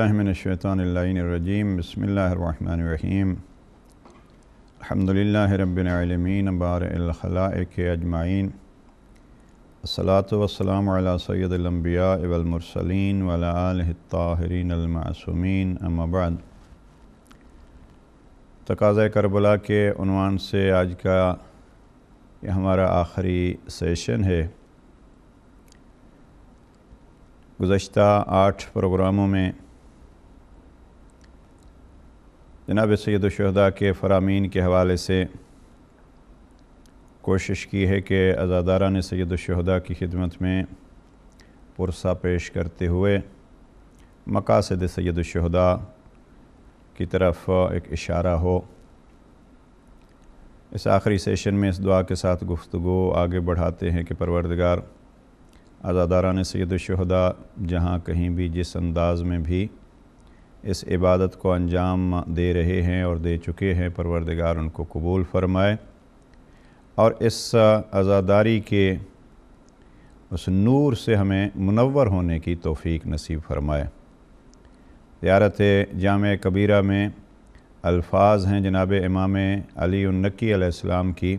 باللہ من الشیطان اللعین الرجیم بسم اللہ الرحمن الرحیم الحمدللہ رب العالمین بارئ الخلائق اجمعین الصلاۃ والسلام علی سید الانبیاء والمرسلین وعلی آلہ الطاہرین المعصومین اما بعد۔ تقاضۂ کربلا کے عنوان سے آج کا یہ ہمارا آخری سیشن ہے۔ گزشتہ 8 پروگراموں میں جناب سید الشہداء کے فرامین کے حوالے سے کوشش کی ہے کہ عزاداران سید الشہداء کی خدمت میں پرسہ پیش کرتے ہوئے مقاصد سید الشہداء کی طرف ایک اشارہ ہو۔ اس آخری سیشن میں اس دعا کے ساتھ گفتگو آگے بڑھاتے ہیں کہ پروردگار عزاداران سید الشہداء جہاں کہیں بھی جس انداز میں بھی اس عبادت کو انجام دے رہے ہیں اور دے چکے ہیں، پروردگار ان کو قبول فرمائے اور اس عزاداری کے اس نور سے ہمیں منور ہونے کی توفیق نصیب فرمائے۔ زیارت جامع کبیرہ میں الفاظ ہیں جناب امام علی النقی علیہ السلام کی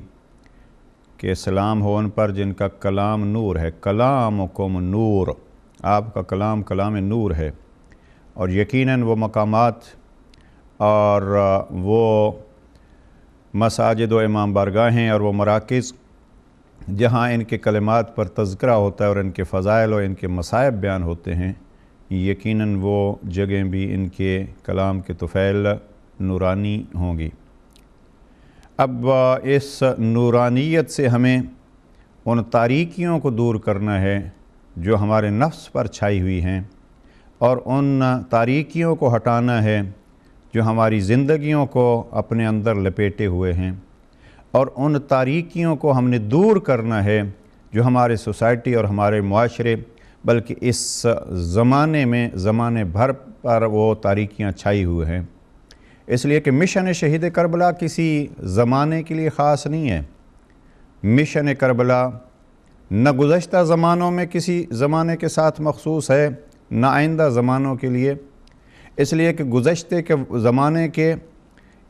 کہ سلام ہو ان پر جن کا کلام نور ہے، کلامکم نور، آپ کا کلام کلام نور ہے، اور یقیناً وہ مقامات اور وہ مساجد و امام بارگاہیں اور وہ مراکز جہاں ان کے کلمات پر تذکرہ ہوتا ہے اور ان کے فضائل اور ان کے مصائب بیان ہوتے ہیں، یقیناً وہ جگہیں بھی ان کے کلام کے طفیل نورانی ہوں گی۔ اب اس نورانیت سے ہمیں ان تاریکیوں کو دور کرنا ہے جو ہمارے نفس پر چھائی ہوئی ہیں، اور ان تاریکیوں کو ہٹانا ہے جو ہماری زندگیوں کو اپنے اندر لپیٹے ہوئے ہیں، اور ان تاریکیوں کو ہم نے دور کرنا ہے جو ہمارے سوسائٹی اور ہمارے معاشرے بلکہ اس زمانے میں زمانے بھر پر وہ تاریکیاں چھائی ہوئے ہیں۔ اس لیے کہ مشن شہید کربلا کسی زمانے کے لیے خاص نہیں ہے۔ مشن کربلا نہ گزشتہ زمانوں میں کسی زمانے کے ساتھ مخصوص ہے نہ آئندہ زمانوں کے لیے، اس لیے کہ گزشتے کے زمانے کے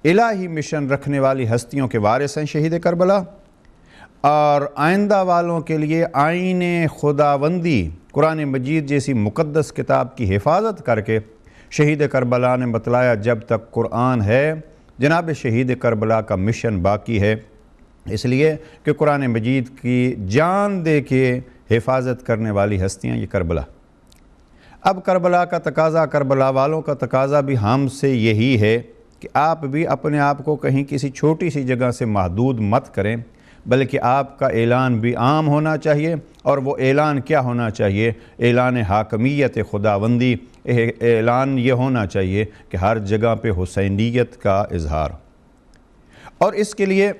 الہی مشن رکھنے والی ہستیوں کے وارث ہیں شہید کربلا، اور آئندہ والوں کے لیے آئین خداوندی قرآن مجید جیسی مقدس کتاب کی حفاظت کر کے شہید کربلا نے بتلایا جب تک قرآن ہے جناب شہید کربلا کا مشن باقی ہے، اس لیے کہ قرآن مجید کی جان دے کے حفاظت کرنے والی ہستیاں یہ کربلا۔ اب کربلا کا تقاضا، کربلا والوں کا تقاضا بھی ہم سے یہی ہے کہ آپ بھی اپنے آپ کو کہیں کسی چھوٹی سی جگہ سے محدود مت کریں، بلکہ آپ کا اعلان بھی عام ہونا چاہیے، اور وہ اعلان کیا ہونا چاہیے؟ اعلان حاکمیت خداوندی، اعلان یہ ہونا چاہیے کہ ہر جگہ پہ حسینیت کا اظہار۔ اور اس کے لیے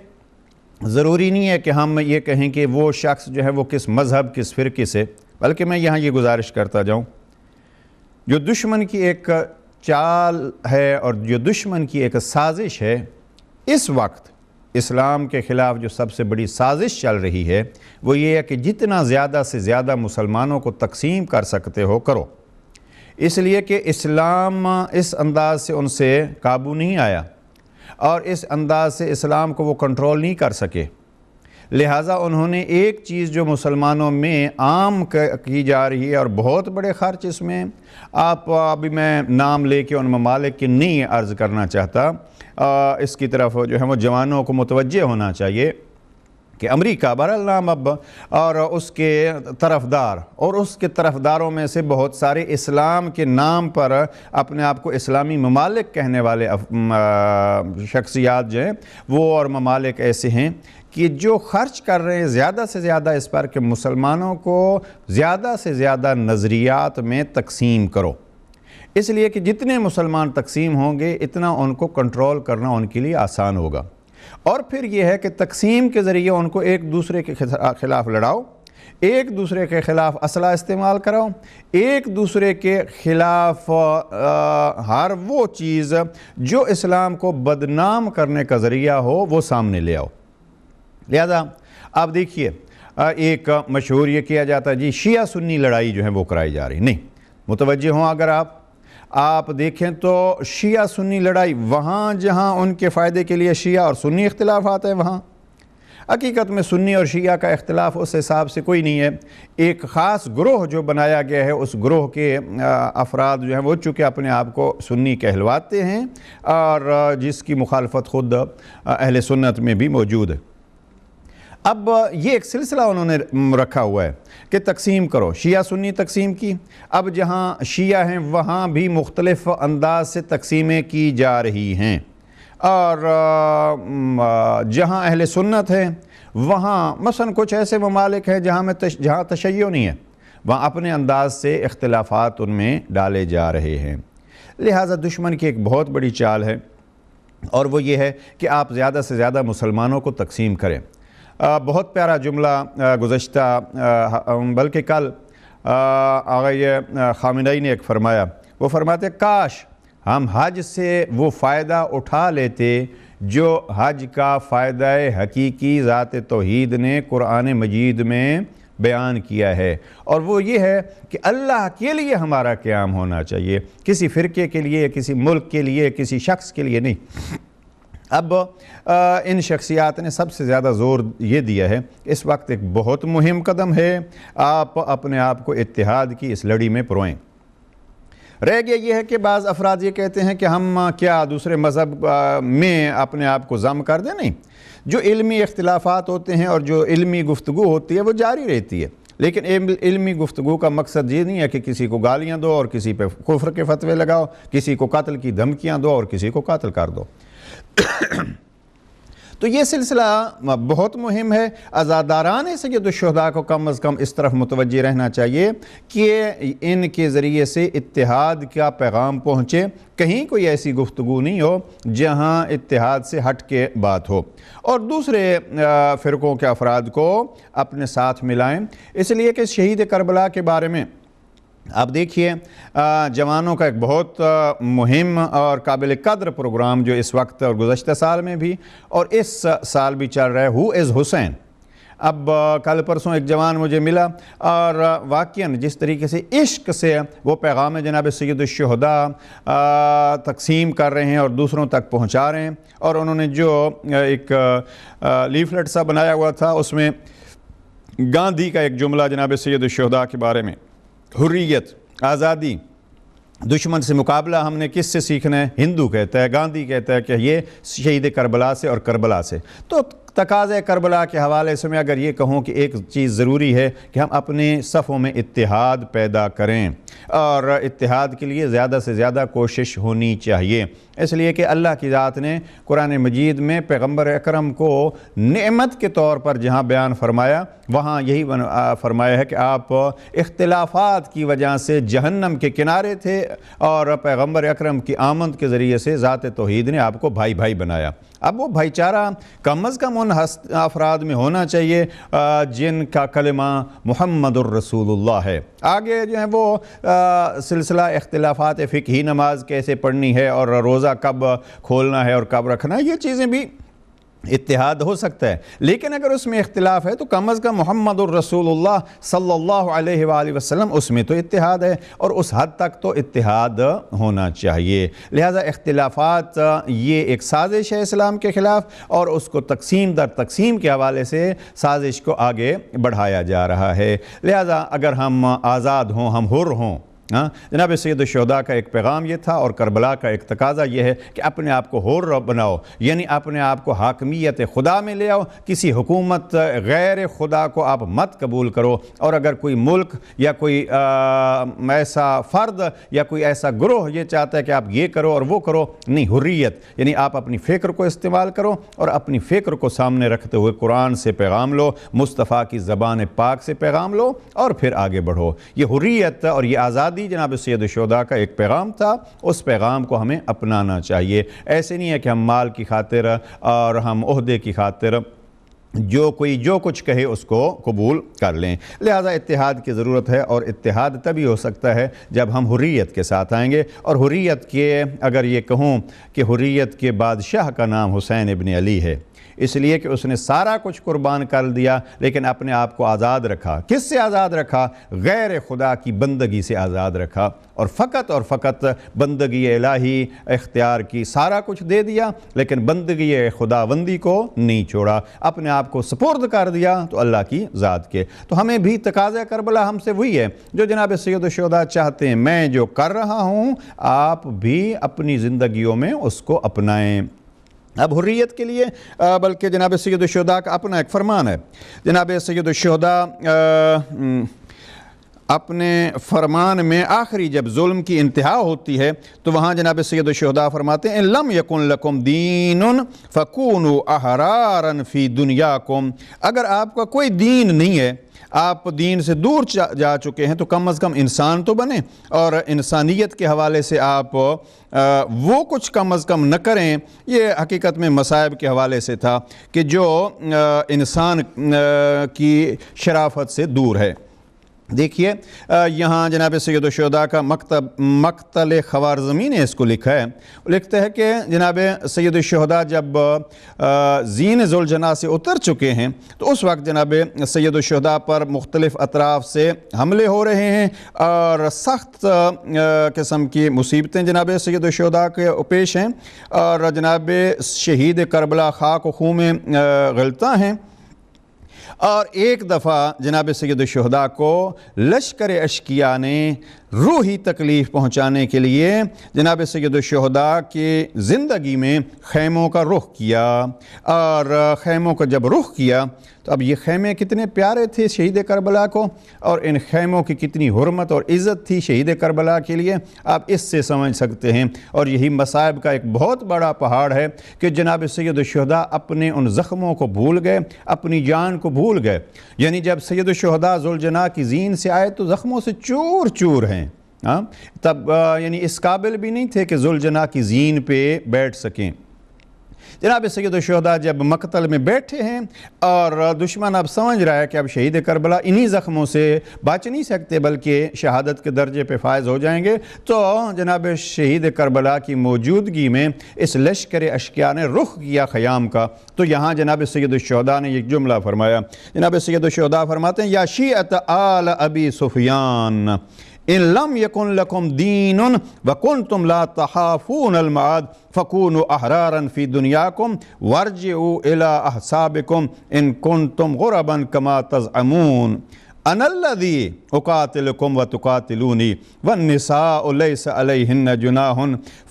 ضروری نہیں ہے کہ ہم یہ کہیں کہ وہ شخص جو ہے وہ کس مذہب کس فرقے سے، بلکہ میں یہاں یہ گزارش کرتا جاؤں، جو دشمن کی ایک چال ہے اور جو دشمن کی ایک سازش ہے، اس وقت اسلام کے خلاف جو سب سے بڑی سازش چل رہی ہے وہ یہ ہے کہ جتنا زیادہ سے زیادہ مسلمانوں کو تقسیم کر سکتے ہو کرو، اس لیے کہ اسلام اس انداز سے ان سے قابو نہیں آیا اور اس انداز سے اسلام کو وہ کنٹرول نہیں کر سکے، لہٰذا انہوں نے ایک چیز جو مسلمانوں میں عام کی جا رہی ہے اور بہت بڑے خرچ اس میں، آپ ابھی میں نام لے کے ان ممالک کی نہیں عرض کرنا چاہتا، اس کی طرف جو ہے وہ جوانوں کو متوجہ ہونا چاہیے کہ امریکہ برالنام اب اور اس کے طرفدار اور اس کے طرفداروں میں سے بہت سارے اسلام کے نام پر اپنے آپ کو اسلامی ممالک کہنے والے شخصیات جو ہیں وہ اور ممالک ایسے ہیں کہ جو خرچ کر رہے ہیں زیادہ سے زیادہ اس پر کہ مسلمانوں کو زیادہ سے زیادہ نظریات میں تقسیم کرو، اس لیے کہ جتنے مسلمان تقسیم ہوں گے اتنا ان کو کنٹرول کرنا ان کے لیے آسان ہوگا، اور پھر یہ ہے کہ تقسیم کے ذریعے ان کو ایک دوسرے کے خلاف لڑاؤ، ایک دوسرے کے خلاف اسلحہ استعمال کراؤ، ایک دوسرے کے خلاف ہر وہ چیز جو اسلام کو بدنام کرنے کا ذریعہ ہو وہ سامنے لے آؤ۔ لہذا آپ دیکھیے ایک مشہور یہ کیا جاتا ہے جی شیعہ سنی لڑائی جو ہے وہ کرائی جا رہی، نہیں، متوجہ ہوں اگر آپ آپ دیکھیں تو شیعہ سنی لڑائی، وہاں جہاں ان کے فائدے کے لیے شیعہ اور سنی اختلافات ہیں، وہاں حقیقت میں سنی اور شیعہ کا اختلاف اس حساب سے کوئی نہیں ہے۔ ایک خاص گروہ جو بنایا گیا ہے، اس گروہ کے افراد جو ہیں وہ چونکہ اپنے آپ کو سنی کہلواتے ہیں، اور جس کی مخالفت خود اہل سنت میں بھی موجود ہے۔ اب یہ ایک سلسلہ انہوں نے رکھا ہوا ہے کہ تقسیم کرو، شیعہ سنی تقسیم کی۔ اب جہاں شیعہ ہیں وہاں بھی مختلف انداز سے تقسیمیں کی جا رہی ہیں، اور جہاں اہل سنت ہیں وہاں مثلا کچھ ایسے ممالک ہیں جہاں تشیع نہیں ہے، وہاں اپنے انداز سے اختلافات ان میں ڈالے جا رہے ہیں۔ لہٰذا دشمن کی ایک بہت بڑی چال ہے، اور وہ یہ ہے کہ آپ زیادہ سے زیادہ مسلمانوں کو تقسیم کریں۔ بہت پیارا جملہ گزشتہ بلکہ کل آقا خامنئی نے ایک فرمایا، وہ فرماتے کاش ہم حج سے وہ فائدہ اٹھا لیتے جو حج کا فائدہ حقیقی ذات توحید نے قرآن مجید میں بیان کیا ہے، اور وہ یہ ہے کہ اللہ کے لیے ہمارا قیام ہونا چاہیے، کسی فرقے کے لیے، کسی ملک کے لیے، کسی شخص کے لیے نہیں۔ اب ان شخصیات نے سب سے زیادہ زور یہ دیا ہے، اس وقت ایک بہت مہم قدم ہے، آپ اپنے آپ کو اتحاد کی اس لڑی میں پروئیں۔ رہ گیا یہ ہے کہ بعض افراد یہ کہتے ہیں کہ ہم کیا دوسرے مذہب میں اپنے آپ کو ضم کر دیں؟ نہیں، جو علمی اختلافات ہوتے ہیں اور جو علمی گفتگو ہوتی ہے وہ جاری رہتی ہے، لیکن علمی گفتگو کا مقصد یہ نہیں ہے کہ کسی کو گالیاں دو اور کسی پہ کفر کے فتوے لگاؤ، کسی کو قتل کی دھمکیاں دو اور کسی کو قتل کر دو۔ تو یہ سلسلہ بہت مہم ہے۔ عزاداران سید الشہداء کو کم از کم اس طرف متوجہ رہنا چاہیے کہ ان کے ذریعے سے اتحاد کا پیغام پہنچے، کہیں کوئی ایسی گفتگو نہیں ہو جہاں اتحاد سے ہٹ کے بات ہو، اور دوسرے فرقوں کے افراد کو اپنے ساتھ ملائیں۔ اس لیے کہ شہید کربلا کے بارے میں اب دیکھیے جوانوں کا ایک بہت مہم اور قابل قدر پروگرام جو اس وقت اور گزشتہ سال میں بھی اور اس سال بھی چل رہا ہے، ہو از حسین۔ اب کل پرسوں ایک جوان مجھے ملا، اور واقعاً جس طریقے سے عشق سے وہ پیغام جناب سید الشہداء تقسیم کر رہے ہیں اور دوسروں تک پہنچا رہے ہیں، اور انہوں نے جو ایک لیفلیٹ سا بنایا ہوا تھا اس میں گاندھی کا ایک جملہ جناب سید الشہداء کے بارے میں، حریت، آزادی، دشمن سے مقابلہ ہم نے کس سے سیکھنا ہے؟ ہندو کہتا ہے، گاندھی کہتا ہے کہ یہ شہید کربلا سے اور کربلا سے۔ تو تقاضۂ کربلا کے حوالے سے میں اگر یہ کہوں کہ ایک چیز ضروری ہے کہ ہم اپنے صفوں میں اتحاد پیدا کریں، اور اتحاد کے لیے زیادہ سے زیادہ کوشش ہونی چاہیے، اس لیے کہ اللہ کی ذات نے قرآن مجید میں پیغمبر اکرم کو نعمت کے طور پر جہاں بیان فرمایا، وہاں یہی فرمایا ہے کہ آپ اختلافات کی وجہ سے جہنم کے کنارے تھے، اور پیغمبر اکرم کی آمد کے ذریعے سے ذات توحید نے آپ کو بھائی بھائی بنایا۔ اب وہ بھائی چارہ کم از کم ان افراد میں ہونا چاہیے جن کا کلمہ محمد الرسول اللہ ہے۔ آگے جو ہے وہ سلسلہ اختلافات فقہی، نماز کیسے پڑھنی ہے اور روزہ کب کھولنا ہے اور کب رکھنا ہے، یہ چیزیں بھی اتحاد ہو سکتا ہے، لیکن اگر اس میں اختلاف ہے تو کم از کم محمد الرسول اللہ صلی اللہ علیہ وآلہ وسلم، اس میں تو اتحاد ہے، اور اس حد تک تو اتحاد ہونا چاہیے۔ لہذا اختلافات یہ ایک سازش ہے اسلام کے خلاف، اور اس کو تقسیم در تقسیم کے حوالے سے سازش کو آگے بڑھایا جا رہا ہے۔ لہذا اگر ہم آزاد ہوں، ہم حر ہوں، جناب سید الشہداء کا ایک پیغام یہ تھا، اور کربلا کا ایک تقاضا یہ ہے کہ اپنے آپ کو حر بناؤ، یعنی اپنے آپ کو حاکمیت خدا میں لے آؤ، کسی حکومت غیر خدا کو آپ مت قبول کرو، اور اگر کوئی ملک یا کوئی ایسا فرد یا کوئی ایسا گروہ یہ چاہتا ہے کہ آپ یہ کرو اور وہ کرو، نہیں، حریت یعنی آپ اپنی فکر کو استعمال کرو، اور اپنی فکر کو سامنے رکھتے ہوئے قرآن سے پیغام لو، مصطفیٰ کی زبان پاک سے پیغام لو، اور پھر آگے بڑھو۔ یہ حریت اور یہ آزادی جناب سید الشہداء کا ایک پیغام تھا، اس پیغام کو ہمیں اپنانا چاہیے۔ ایسے نہیں ہے کہ ہم مال کی خاطر اور ہم عہدے کی خاطر جو کوئی جو کچھ کہے اس کو قبول کر لیں۔ لہذا اتحاد کی ضرورت ہے، اور اتحاد تبھی ہو سکتا ہے جب ہم حریت کے ساتھ آئیں گے، اور حریت کے اگر یہ کہوں کہ حریت کے بادشاہ کا نام حسین ابن علی ہے، اس لیے کہ اس نے سارا کچھ قربان کر دیا لیکن اپنے آپ کو آزاد رکھا۔ کس سے آزاد رکھا؟ غیر خدا کی بندگی سے آزاد رکھا، اور فقط بندگی الہی اختیار کی، سارا کچھ دے دیا لیکن بندگی خداوندی کو نہیں چھوڑا، اپنے آپ کو سپرد کر دیا تو اللہ کی ذات کے۔ تو ہمیں بھی تقاضا کربلا ہم سے وہی ہے جو جناب سید الشہداء چاہتے ہیں، میں جو کر رہا ہوں آپ بھی اپنی زندگیوں میں اس کو اپنائیں۔ اب حریت کے لیے بلکہ جناب سید الشہداء کا اپنا ایک فرمان ہے۔ جناب سید الشہداء اپنے فرمان میں آخری جب ظلم کی انتہا ہوتی ہے تو وہاں جناب سید الشہداء فرماتے ہیں لم یکن لکم دین فکونوا احرارا فی دنیاکم، اگر آپ کا کوئی دین نہیں ہے، آپ دین سے دور جا چکے ہیں تو کم از کم انسان تو بنیں، اور انسانیت کے حوالے سے آپ وہ کچھ کم از کم نہ کریں۔ یہ حقیقت میں مصائب کے حوالے سے تھا کہ جو انسان کی شرافت سے دور ہے۔ دیکھیے یہاں جناب سید الشہداء کا مقتل خوارزمی نے اس کو لکھا ہے، لکھتا ہے کہ جناب سید الشہداء جب زین ذوالجناح سے اتر چکے ہیں تو اس وقت جناب سید الشہداء پر مختلف اطراف سے حملے ہو رہے ہیں اور سخت قسم کی مصیبتیں جناب سید الشہداء کے پیش ہیں، اور جناب شہید کربلا خاک و خون میں غلطاں ہیں۔ اور ایک دفعہ جناب سید الشہداء کو لشکر اشقیاء نے روحی تکلیف پہنچانے کے لیے جناب سید الشہداء کی زندگی میں خیموں کا رخ کیا، اور خیموں کا جب رخ کیا تو اب یہ خیمے کتنے پیارے تھے شہید کربلا کو، اور ان خیموں کی کتنی حرمت اور عزت تھی شہید کربلا کے لیے، آپ اس سے سمجھ سکتے ہیں۔ اور یہی مصائب کا ایک بہت بڑا پہاڑ ہے کہ جناب سید الشہداء اپنے ان زخموں کو بھول گئے، اپنی جان کو بھول گئے۔ یعنی جب سید الشہداء ذوالجناح کی زین سے آئے تو زخموں سے چور چور ہیں، تب یعنی اس قابل بھی نہیں تھے کہ ذوالجناح کی زین پہ بیٹھ سکیں۔ جناب سید الشہداء جب مقتل میں بیٹھے ہیں اور دشمن اب سمجھ رہا ہے کہ اب شہید کربلا انہی زخموں سے بچ نہیں سکتے بلکہ شہادت کے درجے پہ فائز ہو جائیں گے، تو جناب شہید کربلا کی موجودگی میں اس لشکر اشقیاء نے رخ کیا خیام کا۔ تو یہاں جناب سید الشہداء نے ایک جملہ فرمایا، جناب سید الشہداء فرماتے ہیں یا شیعت آل ابی سفیان ان لم یکن لکم دین وکنتم لا تخافون المعاد فکونوا احرارا فی دنیاکم وارجعوا الی احسابکم ان کنتم غربا کما تزعمون انا الذی اقاتلکم وتقاتلونی والنساء لیس علیہن جناح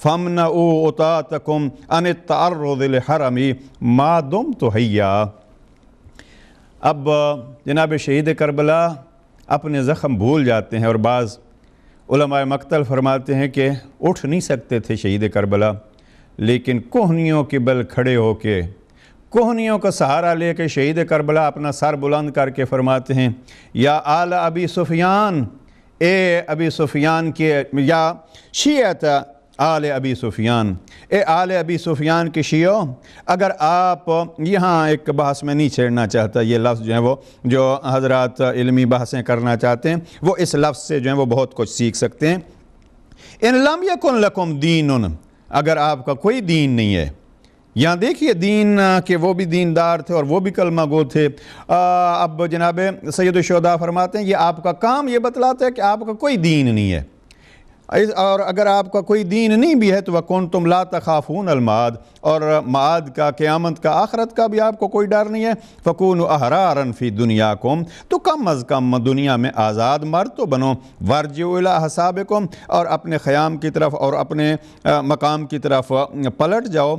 فامنعوا اطاعتکم عن التعرض لحرمی ما دمت حیا۔ اب جناب شہید کربلا اپنے زخم بھول جاتے ہیں، اور بعض علماء مقتل فرماتے ہیں کہ اٹھ نہیں سکتے تھے شہید کربلا، لیکن کوہنیوں کے بل کھڑے ہو کے، کوہنیوں کا سہارا لے کے شہید کربلا اپنا سر بلند کر کے فرماتے ہیں یا آل ابی سفیان، اے ابی سفیان کے، یا شیعت آل ابی سفیان، اے آل ابی سفیان کے شیعوں، اگر آپ یہاں ایک بحث میں نہیں چھیڑنا چاہتا، یہ لفظ جو ہیں وہ جو حضرات علمی بحثیں کرنا چاہتے ہیں وہ اس لفظ سے جو ہیں وہ بہت کچھ سیکھ سکتے ہیں۔ ان لم یکن لکم دین، اگر آپ کا کوئی دین نہیں ہے، یہاں دیکھیے دین کہ وہ بھی دیندار تھے اور وہ بھی کلمہ گو تھے۔ اب جناب سید الشہداء فرماتے ہیں یہ آپ کا کام یہ بتلاتا ہے کہ آپ کا کوئی دین نہیں ہے، اور اگر آپ کا کوئی دین نہیں بھی ہے تو وَكُنْتُمْ لَا تَخَافُونَ الْمَعَادِ، اور معاد کا، قیامت کا، آخرت کا بھی آپ کو کوئی ڈر نہیں ہے۔ فَكُونُوا أَحْرَارًا فِي دُنْيَاكُمْ، تو کم از کم دنیا میں آزاد مرد تو بنو۔ وَارْجِعُوا إِلَىٰ حَسَابِكُمْ، اور اپنے خیام کی طرف اور اپنے مقام کی طرف پلٹ جاؤ۔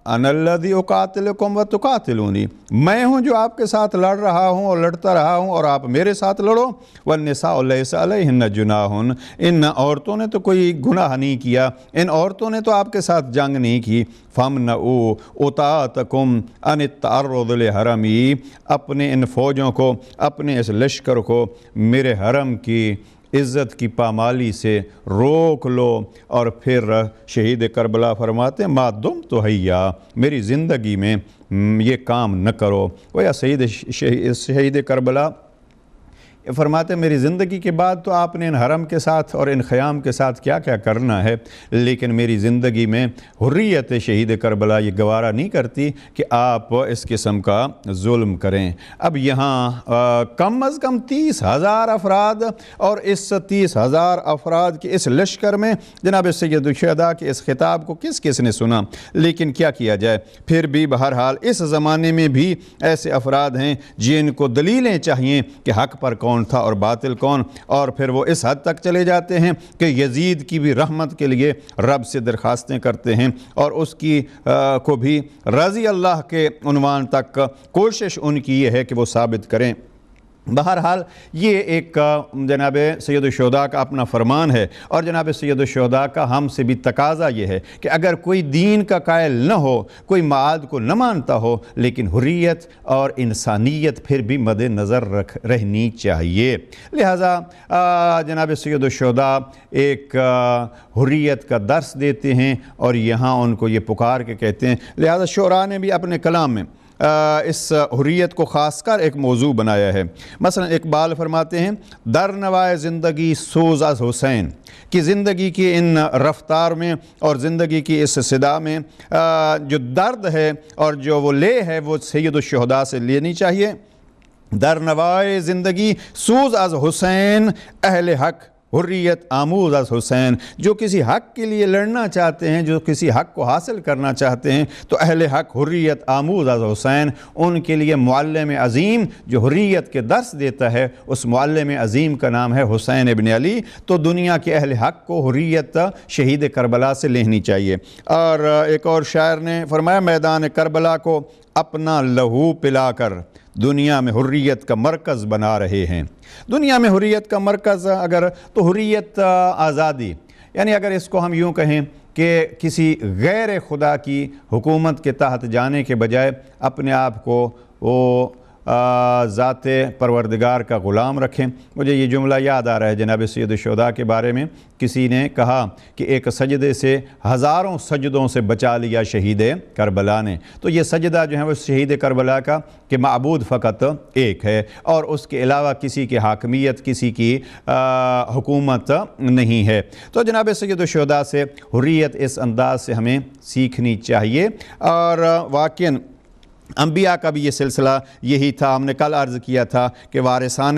انا الذی اقاتلکم وتقاتلونی، میں ہوں جو آپ کے ساتھ لڑ رہا ہوں اور لڑتا رہا ہوں اور آپ میرے ساتھ لڑو۔ والنساء لیس علیہن جناح، ان عورتوں نے تو کوئی گناہ نہیں کیا، ان عورتوں نے تو آپ کے ساتھ جنگ نہیں کی۔ فامنعوا اطاعتکم عن التعرض لحرمی، اپنے ان فوجوں کو، اپنے اس لشکر کو میرے حرم کی عزت کی پامالی سے روک لو۔ اور پھر شہید کربلا فرماتے ہیں ما دمت حیا، میری زندگی میں یہ کام نہ کرو۔ گویا شہید کربلا فرماتے ہیں میری زندگی کے بعد تو آپ نے ان حرم کے ساتھ اور ان خیام کے ساتھ کیا کیا کرنا ہے، لیکن میری زندگی میں حریت شہید کربلا یہ گوارا نہیں کرتی کہ آپ اس قسم کا ظلم کریں۔ اب یہاں کم از کم 30,000 افراد، اور اس 30,000 افراد کے اس لشکر میں جناب سید الشہداء کے اس خطاب کو کس کس نے سنا، لیکن کیا کیا جائے، پھر بھی بہرحال اس زمانے میں بھی ایسے افراد ہیں جن کو دلیلیں چاہیے کہ حق پر کون تھا اور باطل کون، اور پھر وہ اس حد تک چلے جاتے ہیں کہ یزید کی بھی رحمت کے لیے رب سے درخواستیں کرتے ہیں اور اس کی کو بھی رضی اللہ کے عنوان تک کوشش ان کی یہ ہے کہ وہ ثابت کریں۔ بہرحال یہ ایک جناب سید الشہداء کا اپنا فرمان ہے، اور جناب سید الشہداء کا ہم سے بھی تقاضا یہ ہے کہ اگر کوئی دین کا قائل نہ ہو، کوئی معاد کو نہ مانتا ہو، لیکن حریت اور انسانیت پھر بھی مد نظر رہنی چاہیے۔ لہٰذا جناب سید الشہداء ایک حریت کا درس دیتے ہیں اور یہاں ان کو یہ پکار کے کہتے ہیں۔ لہٰذا شعراء نے بھی اپنے کلام میں اس حریت کو خاص کر ایک موضوع بنایا ہے۔ مثلا اقبال فرماتے ہیں در نوائے زندگی سوز از حسین، کہ زندگی کی ان رفتار میں اور زندگی کی اس صدا میں جو درد ہے اور جو وہ لے ہے وہ سید الشہداء سے لینی چاہیے۔ در نوائے زندگی سوز از حسین، اہل حق حریت آموز از حسین، جو کسی حق کے لیے لڑنا چاہتے ہیں، جو کسی حق کو حاصل کرنا چاہتے ہیں، تو اہل حق حریت آموز از حسین، ان کے لیے معلم عظیم جو حریت کے درس دیتا ہے، اس معلم عظیم کا نام ہے حسین ابن علی۔ تو دنیا کے اہل حق کو حریت شہید کربلا سے لینی چاہیے۔ اور ایک اور شاعر نے فرمایا میدان کربلا کو اپنا لہو پلا کر دنیا میں حریت کا مرکز بنا رہے ہیں۔ دنیا میں حریت کا مرکز اگر تو حریت آزادی، یعنی اگر اس کو ہم یوں کہیں کہ کسی غیر خدا کی حکومت کے تحت جانے کے بجائے اپنے آپ کو وہ ذات پروردگار کا غلام رکھیں۔ مجھے یہ جملہ یاد آ رہا ہے جناب سید الشہداء کے بارے میں، کسی نے کہا کہ ایک سجدے سے ہزاروں سجدوں سے بچا لیا شہید کربلا نے۔ تو یہ سجدہ جو ہے وہ شہید کربلا کا کہ معبود فقط ایک ہے اور اس کے علاوہ کسی کی حاکمیت، کسی کی حکومت نہیں ہے۔ تو جناب سید الشہداء سے حریت اس انداز سے ہمیں سیکھنی چاہیے۔ اور واقعاً انبیاء کا بھی یہ سلسلہ یہی تھا۔ ہم نے کل عرض کیا تھا کہ وارثان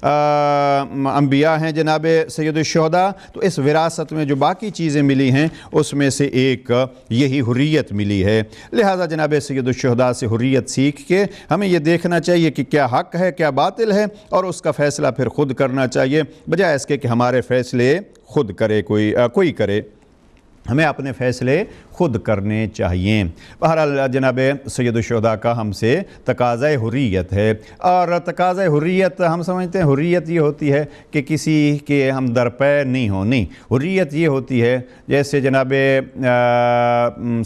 انبیاء ہیں جناب سید الشہداء، تو اس وراثت میں جو باقی چیزیں ملی ہیں اس میں سے ایک یہی حریت ملی ہے۔ لہٰذا جناب سید الشہداء سے حریت سیکھ کے ہمیں یہ دیکھنا چاہیے کہ کیا حق ہے کیا باطل ہے، اور اس کا فیصلہ پھر خود کرنا چاہیے، بجائے اس کے کہ ہمارے فیصلے خود کرے کوئی کرے۔ ہمیں اپنے فیصلے خود کرنے چاہیے۔ بہرحال جناب سید الشہداء کا ہم سے تقاضۂ حریت ہے، اور تقاضۂ حریت ہم سمجھتے ہیں حریت یہ ہوتی ہے کہ کسی کے ہم درپے نہیں ہوں، نہیں، حریت یہ ہوتی ہے جیسے جناب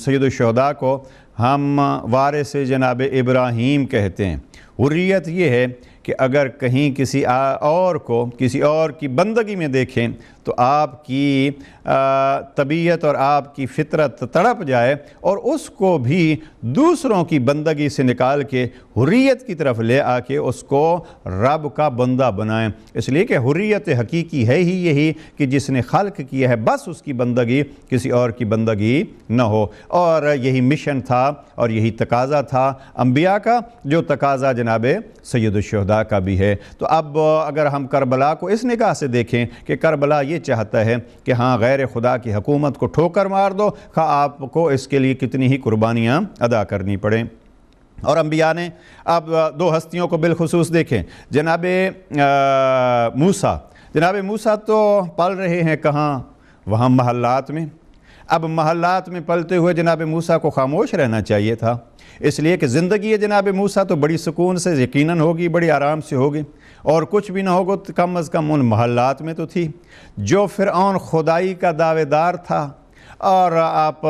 سید الشہداء کو ہم وارث جناب ابراہیم کہتے ہیں۔ حریت یہ ہے کہ اگر کہیں کسی اور کو کسی اور کی بندگی میں دیکھیں تو آپ کی طبیعت اور آپ کی فطرت تڑپ جائے اور اس کو بھی دوسروں کی بندگی سے نکال کے حریت کی طرف لے آ کے اس کو رب کا بندہ بنائیں۔ اس لیے کہ حریت حقیقی ہے ہی یہی کہ جس نے خلق کیا ہے بس اس کی بندگی، کسی اور کی بندگی نہ ہو۔ اور یہی مشن تھا اور یہی تقاضا تھا انبیاء کا، جو تقاضا جناب سید الشہداء کا بھی ہے۔ تو اب اگر ہم کربلا کو اس نگاہ سے دیکھیں کہ کربلا یہ چاہتا ہے کہ ہاں غیر خدا کی حکومت کو ٹھوکر مار دو، خواہ آپ کو اس کے لیے کتنی ہی قربانیاں ادا کرنی پڑیں۔ اور انبیاء نے اب دو ہستیوں کو بالخصوص دیکھیں، جناب موسیٰ تو پل رہے ہیں کہاں؟ وہاں محلات میں۔ اب محلات میں پلتے ہوئے جناب موسیٰ کو خاموش رہنا چاہیے تھا، اس لیے کہ زندگی جناب موسیٰ تو بڑی سکون سے یقیناً ہوگی، بڑی آرام سے ہوگی، اور کچھ بھی نہ ہوگا تو کم از کم ان محلات میں تو تھی۔ جو فرعون خدائی کا دعوے دار تھا، اور آپ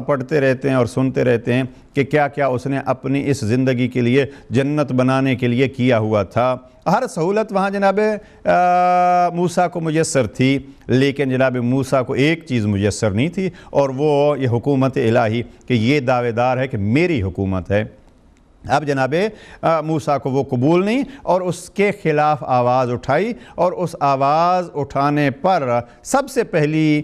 پڑھتے رہتے ہیں اور سنتے رہتے ہیں کہ کیا کیا اس نے اپنی اس زندگی کے لیے جنت بنانے کے لیے کیا ہوا تھا۔ ہر سہولت وہاں جناب موسیٰ کو میسر تھی، لیکن جناب موسیٰ کو ایک چیز میسر نہیں تھی، اور وہ یہ حکومت الہی کہ یہ دعوے دار ہے کہ میری حکومت ہے۔ اب جناب موسیٰ کو وہ قبول نہیں اور اس کے خلاف آواز اٹھائی، اور اس آواز اٹھانے پر سب سے پہلی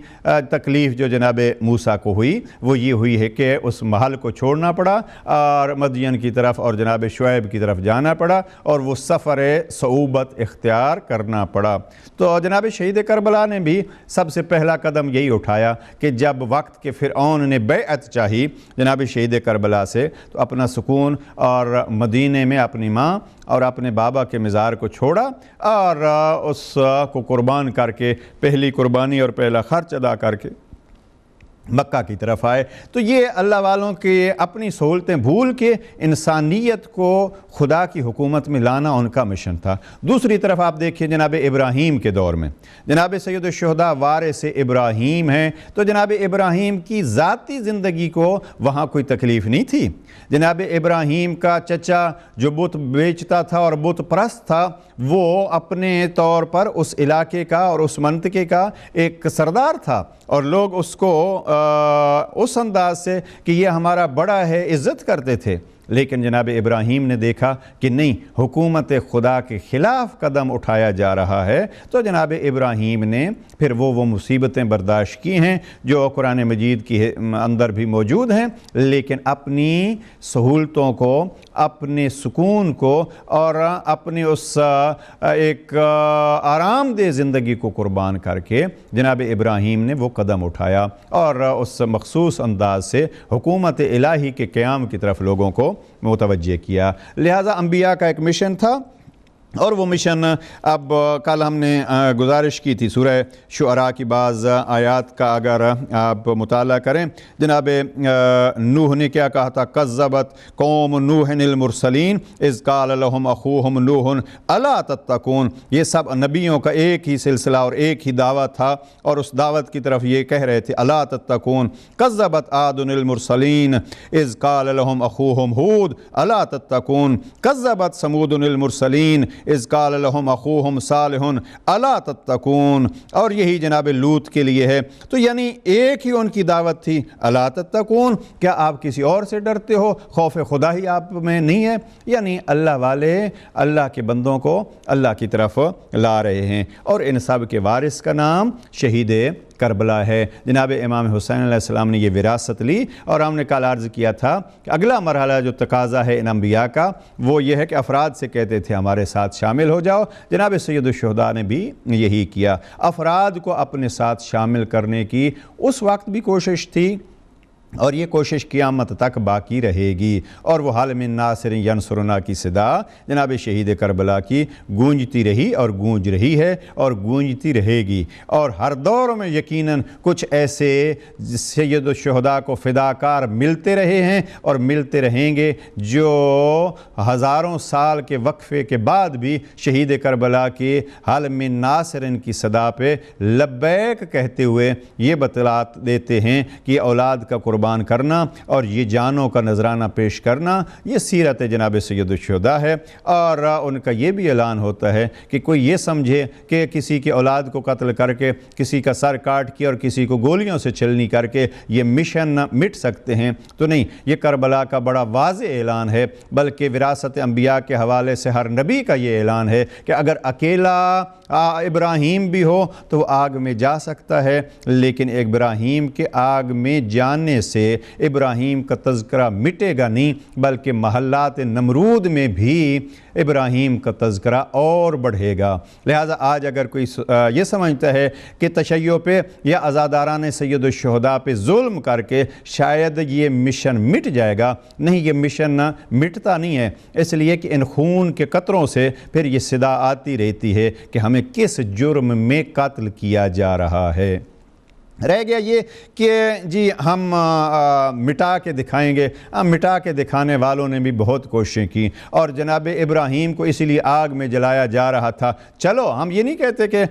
تکلیف جو جناب موسیٰ کو ہوئی وہ یہ ہوئی ہے کہ اس محل کو چھوڑنا پڑا اور مدین کی طرف اور جناب شعیب کی طرف جانا پڑا، اور وہ سفر صعوبت اختیار کرنا پڑا۔ تو جناب شہید کربلا نے بھی سب سے پہلا قدم یہی اٹھایا کہ جب وقت کے فرعون نے بیعت چاہی جناب شہید کربلا سے، تو اپنا سکون اور مدینے میں اپنی ماں اور اپنے بابا کے مزار کو چھوڑا اور اس کو قربان کر کے پہلی قربانی اور پہلا خرچ ادا کر کے مکہ کی طرف آئے۔ تو یہ اللہ والوں کے اپنی سہولتیں بھول کے انسانیت کو خدا کی حکومت میں لانا ان کا مشن تھا۔ دوسری طرف آپ دیکھیں جناب ابراہیم کے دور میں جناب سید الشہداء وارث ابراہیم ہیں، تو جناب ابراہیم کی ذاتی زندگی کو وہاں کوئی تکلیف نہیں تھی۔ جناب ابراہیم کا چچا جو بت بیچتا تھا اور بت پرست تھا، وہ اپنے طور پر اس علاقے کا اور اس منطقے کا ایک سردار تھا، اور لوگ اس کو اس انداز سے کہ یہ ہمارا بڑا ہے عزت کرتے تھے۔ لیکن جناب ابراہیم نے دیکھا کہ نہیں، حکومت خدا کے خلاف قدم اٹھایا جا رہا ہے، تو جناب ابراہیم نے پھر وہ مصیبتیں برداشت کی ہیں جو قرآن مجید کی اندر بھی موجود ہیں، لیکن اپنی سہولتوں کو، اپنے سکون کو اور اپنی اس ایک آرام دہ زندگی کو قربان کر کے جناب ابراہیم نے وہ قدم اٹھایا اور اس مخصوص انداز سے حکومت الہی کے قیام کی طرف لوگوں کو متوجہ کیا۔ لہٰذا انبیاء کا ایک مشن تھا، اور وہ مشن اب کل ہم نے گزارش کی تھی سورہ شعراء کی بعض آیات کا اگر آپ مطالعہ کریں، جناب نوح نے کیا کہا تھا؟ کذبت قوم نوح المرسلین اذ قال لهم اخوهم نوح الا تتقون۔ یہ سب نبیوں کا ایک ہی سلسلہ اور ایک ہی دعوت تھا، اور اس دعوت کی طرف یہ کہہ رہے تھے الا تتقون۔ کذبت عاد المرسلین اذ قال لهم اخوهم ہود الا تتقون۔ کذبت ثمود المرسلین اذ قال لهم اخوهم صالح الا تتقون۔ اور یہی جناب لوط کے لیے ہے، تو یعنی ایک ہی ان کی دعوت تھی الا تتقون، کیا آپ کسی اور سے ڈرتے ہو؟ خوف خدا ہی آپ میں نہیں ہے؟ یعنی اللہ والے اللہ کے بندوں کو اللہ کی طرف لا رہے ہیں، اور ان سب کے وارث کا نام شہید کربلا ہے۔ جناب امام حسین علیہ السلام نے یہ وراثت لی، اور ہم نے کل عرض کیا تھا کہ اگلا مرحلہ جو تقاضا ہے ان انبیاء کا وہ یہ ہے کہ افراد سے کہتے تھے ہمارے ساتھ شامل ہو جاؤ۔ جناب سید الشہداء نے بھی یہی کیا، افراد کو اپنے ساتھ شامل کرنے کی اس وقت بھی کوشش تھی، اور یہ کوشش قیامت تک باقی رہے گی، اور وہ حال من ناصر ینصرنا کی صدا جناب شہید کربلا کی گونجتی رہی اور گونج رہی ہے اور گونجتی رہے گی، اور ہر دور میں یقیناً کچھ ایسے سید الشہداء کو فداکار ملتے رہے ہیں اور ملتے رہیں گے جو ہزاروں سال کے وقفے کے بعد بھی شہید کربلا کی حال من ناصر کی صدا پہ لبیک کہتے ہوئے یہ بتلات دیتے ہیں کہ اولاد کا قربان کرنا اور یہ جانوں کا نذرانہ پیش کرنا یہ سیرت جناب سید الشہداء ہے۔ اور ان کا یہ بھی اعلان ہوتا ہے کہ کوئی یہ سمجھے کہ کسی کی اولاد کو قتل کر کے، کسی کا سر کاٹ کے اور کسی کو گولیوں سے چھلنی کر کے یہ مشن مٹ سکتے ہیں، تو نہیں، یہ کربلا کا بڑا واضح اعلان ہے، بلکہ وراثت انبیاء کے حوالے سے ہر نبی کا یہ اعلان ہے کہ اگر اکیلا ابراہیم بھی ہو تو وہ آگ میں جا سکتا ہے، لیکن ابراہیم کے آگ میں جانے سے ابراہیم کا تذکرہ مٹے گا نہیں، بلکہ محلات نمرود میں بھی ابراہیم کا تذکرہ اور بڑھے گا۔ لہٰذا آج اگر کوئی یہ سمجھتا ہے کہ تشیع پہ یا عزاداران سید الشہداء پہ ظلم کر کے شاید یہ مشن مٹ جائے گا، نہیں، یہ مشن مٹتا نہیں ہے، اس لیے کہ ان خون کے قطروں سے پھر یہ صدا آتی رہتی ہے کہ ہمیں کس جرم میں قتل کیا جا رہا ہے۔ رہ گیا یہ کہ جی ہم مٹا کے دکھائیں گے، مٹا کے دکھانے والوں نے بھی بہت کوششیں کی، اور جناب ابراہیم کو اسی لیے آگ میں جلایا جا رہا تھا۔ چلو ہم یہ نہیں کہتے کہ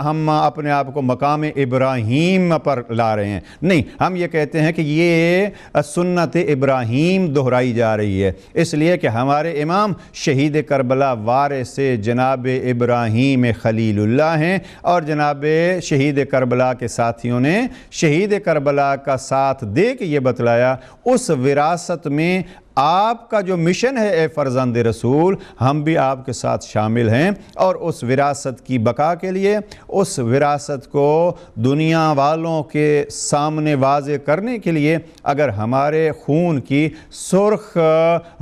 ہم اپنے آپ کو مقام ابراہیم پر لا رہے ہیں، نہیں، ہم یہ کہتے ہیں کہ یہ سنت ابراہیم دہرائی جا رہی ہے، اس لیے کہ ہمارے امام شہید کربلا وارث جناب ابراہیم خلیل اللہ ہیں، اور جناب شہید کربلا کے ساتھیوں نے شہید کربلا کا ساتھ دے کے یہ بتلایا، اس وراثت میں آپ کا جو مشن ہے اے فرزند رسول، ہم بھی آپ کے ساتھ شامل ہیں، اور اس وراثت کی بقا کے لیے، اس وراثت کو دنیا والوں کے سامنے واضح کرنے کے لیے اگر ہمارے خون کی سرخ